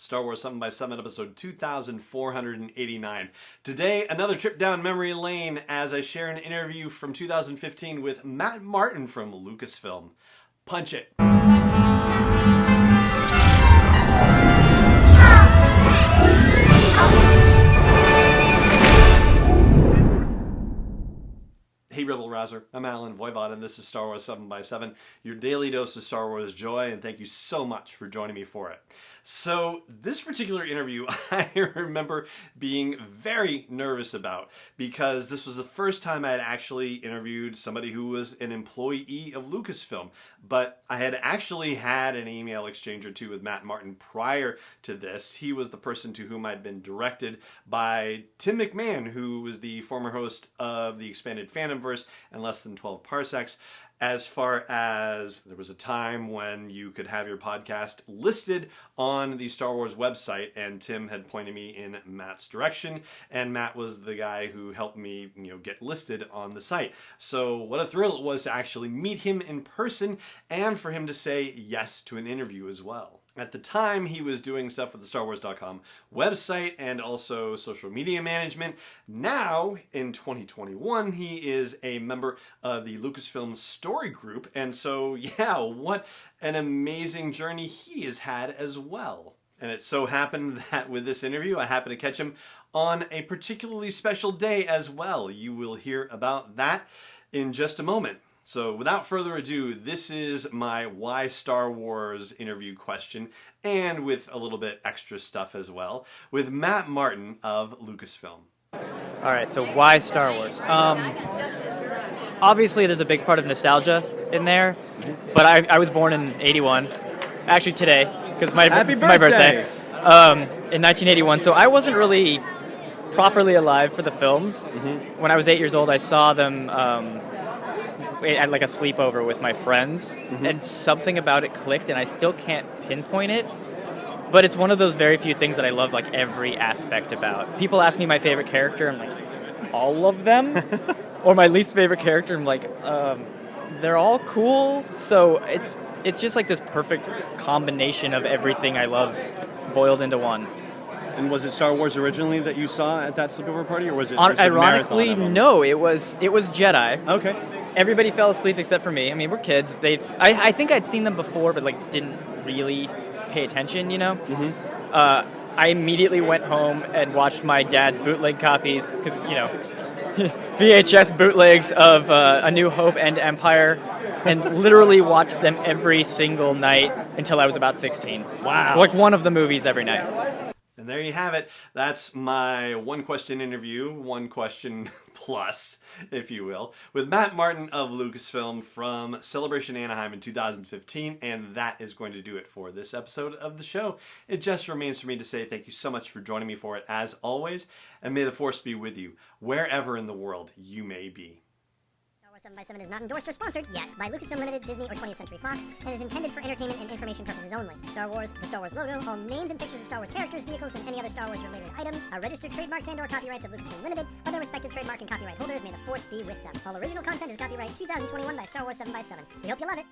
Star Wars 7x7, episode 2489. Today, another trip down memory lane as I share an interview from 2015 with Matt Martin from Lucasfilm. Punch it. Hey Rebel Rouser, I'm Alan Voivod and this is Star Wars 7x7, your daily dose of Star Wars joy, and thank you so much for joining me for it. So this particular interview I remember being very nervous about because this was the first time I had actually interviewed somebody who was an employee of Lucasfilm, but I had actually had an email exchange or two with Matt Martin prior to this. He was the person to whom I'd been directed by Tim McMahon, who was the former host of the Expanded Fandomverse and Less Than 12 Parsecs. As far as there was a time when you could have your podcast listed on the Star Wars website, and Tim had pointed me in Matt's direction, and Matt was the guy who helped me, get listed on the site. So what a thrill it was to actually meet him in person and for him to say yes to an interview as well. At the time, he was doing stuff with the StarWars.com website and also social media management. Now, in 2021, he is a member of the Lucasfilm Story Group. And so, yeah, what an amazing journey he has had as well. And it so happened that with this interview, I happened to catch him on a particularly special day as well. You will hear about that in just a moment. So without further ado, this is my Why Star Wars interview question, and with a little bit extra stuff as well, with Matt Martin of Lucasfilm. All right, so why Star Wars? Obviously, there's a big part of nostalgia in there, but I was born in 81, actually today, because it's my birthday, in 1981, so I wasn't really properly alive for the films. Mm-hmm. When I was 8 years old, I saw them at like a sleepover with my friends, and something about it clicked, and I still can't pinpoint it, but it's one of those very few things that I love like every aspect about. People ask me my favorite character, I'm like, all of them? Or my least favorite character, I'm like, they're all cool. So it's just like this perfect combination of everything I love boiled into one. And was it Star Wars originally that you saw at that sleepover party, or was it ironically, no, it was Jedi. Okay. Everybody fell asleep except for me. I mean, we're kids. I think I'd seen them before, but like didn't really pay attention, Mm-hmm. I immediately went home and watched my dad's bootleg copies because VHS bootlegs of A New Hope and Empire, and literally watched them every single night until I was about 16. Wow! Like one of the movies every night. And there you have it. That's my one question interview, one question plus, if you will, with Matt Martin of Lucasfilm from Celebration Anaheim in 2015. And that is going to do it for this episode of the show. It just remains for me to say thank you so much for joining me for it, as always. And may the Force be with you, wherever in the world you may be. 7x7 is not endorsed or sponsored yet by Lucasfilm Limited, Disney, or 20th Century Fox, and is intended for entertainment and information purposes only. Star Wars, the Star Wars logo, all names and pictures of Star Wars characters, vehicles, and any other Star Wars-related items are registered trademarks and/or copyrights of Lucasfilm Limited, or their respective trademark and copyright holders. May the Force be with them. All original content is copyright 2021 by Star Wars 7x7. We hope you love it.